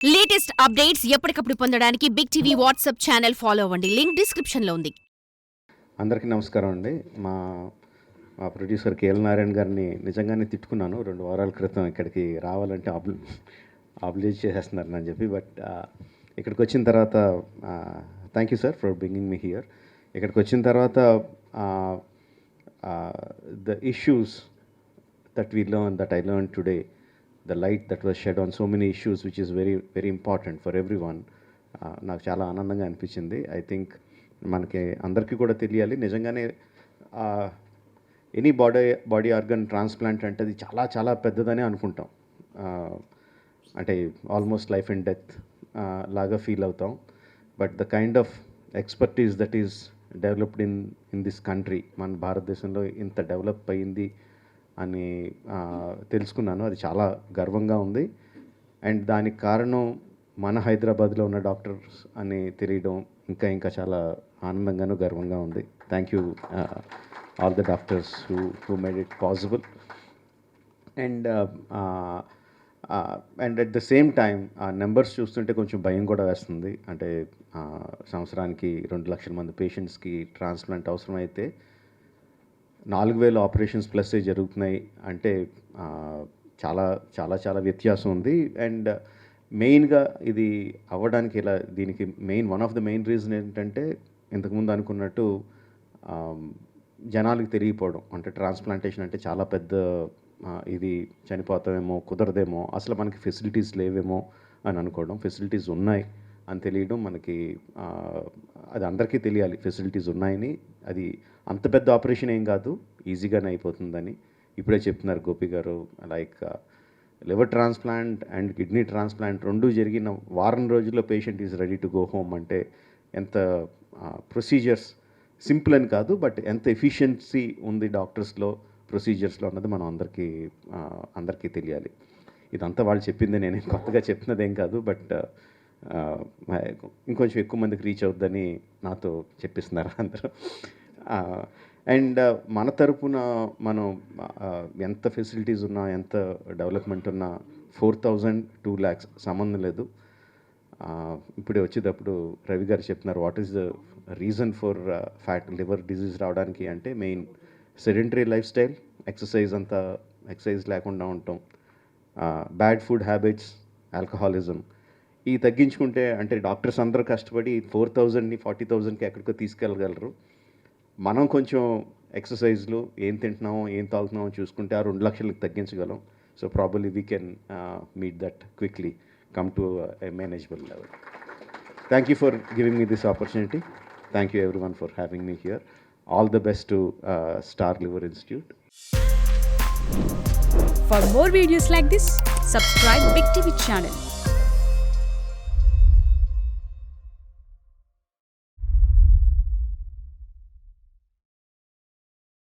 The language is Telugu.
లేటెస్ట్ అప్డేట్స్ ఎప్పటికప్పుడు పొందడానికి Big TV WhatsApp channel follow అవ్వండి. లింక్ డిస్క్రిప్షన్ లో ఉంది. అందరికీ నమస్కారం అండి. మా మా ప్రొడ్యూసర్ కేఎల్ నారాయణ గారిని నిజంగానే తిట్టుకున్నాను 2 వారాల క్రితం. ఇక్కడికి రావాలంటే ఆబ్లిజ్ చేసేస్తున్నారు అని చెప్పి. బట్ ఇక్కడికి వచ్చిన తర్వాత thank you sir for bringing me here. ఇక్కడికి వచ్చిన తర్వాత the issues that we learned, that I learned today, the light that was shed on so many issues, which is very, very important for everyone. నాకు చాలా ఆనందంగా అనిపించింది. ఐ థింక్ మనకి అందరికీ కూడా తెలియాలి, నిజంగానే ఎనీ బాడీ ఆర్గన్ ట్రాన్స్ప్లాంట్ అంటే అది చాలా చాలా పెద్దదని అనుకుంటాం. అంటే ఆల్మోస్ట్ లైఫ్ అండ్ డెత్ లాగా ఫీల్ అవుతాం. But the kind of expertise that is developed in this country, మన భారతదేశంలో ఇంత డెవలప్ అయ్యింది అని తెలుసుకున్నాను. అది చాలా గర్వంగా ఉంది. అండ్ దానికి కారణం మన హైదరాబాద్లో ఉన్న డాక్టర్స్ అని తెలియడం ఇంకా చాలా ఆనందంగాను గర్వంగా ఉంది. Thank you all the doctors who made it possible. And at the same time ఆ నెంబర్స్ చూస్తుంటే కొంచెం భయం కూడా వేస్తుంది. అంటే సంవత్సరానికి 2 లక్షల మంది పేషెంట్స్కి ట్రాన్స్ప్లాంట్ అవసరమైతే 4,000 ఆపరేషన్స్ ప్లస్ జరుగుతున్నాయి అంటే చాలా చాలా చాలా వ్యత్యాసం ఉంది. అండ్ మెయిన్గా ఇది అవ్వడానికి దీనికి one of the main reason ఏంటంటే, ఇంతకుముందు అనుకున్నట్టు జనాలకు తెలియకపోవడం. అంటే ట్రాన్స్ప్లాంటేషన్ అంటే చాలా పెద్ద ఇది, చనిపోతామేమో, కుదరదేమో, అసలు మనకి ఫెసిలిటీస్ లేవేమో అని అనుకోవడం. ఫెసిలిటీస్ ఉన్నాయి అని తెలియడం మనకి, అది అందరికీ తెలియాలి ఫెసిలిటీస్ ఉన్నాయని. అది అంత పెద్ద ఆపరేషన్ ఏం కాదు, ఈజీగానే అయిపోతుందని ఇప్పుడే చెప్తున్నారు గోపి గారు. Like liver transplant and kidney transplant 2 జరిగిన వారం రోజుల్లో patient is ready to go home. అంటే ఎంత ప్రొసీజర్స్ సింపుల్ అని కాదు, బట్ ఎంత ఎఫిషియన్సీ ఉంది డాక్టర్స్లో, ప్రొసీజర్స్లో అన్నది మనం అందరికీ తెలియాలి. ఇదంతా వాళ్ళు చెప్పింది, నేను కొత్తగా చెప్తున్నదేం కాదు. బట్ ఇంకొంచెం ఎక్కువ మందికి రీచ్ అవుద్దని నాతో చెప్పిస్తున్నారు అందరూ. అండ్ మన తరపున మనం ఎంత ఫెసిలిటీస్ ఉన్నా, ఎంత డెవలప్మెంట్ ఉన్నా 4,000 2 lakhs సంబంధం లేదు. ఇప్పుడే వచ్చేటప్పుడు రవి గారు చెప్తున్నారు, what is the reason for liver disease రావడానికి అంటే main sedentary life style, exercise లేకుండా ఉండటం, బ్యాడ్ ఫుడ్ హ్యాబిట్స్, ఆల్కహాలిజం. ఈ తగ్గించుకుంటే, అంటే డాక్టర్స్ అందరూ కష్టపడి 4,000ని 40,000కి ఎక్కడికో తీసుకెళ్ళగలరు. మనం కొంచెం ఎక్సర్సైజ్లు, ఏం తింటున్నామో ఏం తాగుతున్నామో చూసుకుంటే ఆ 2 లక్షలకి తగ్గించగలం. So probably we can meet that quickly, come to a manageable level. Thank you for giving me this opportunity. Thank you everyone for having me here. All the best to star liver institute. For more videos like this, subscribe Big TV channel.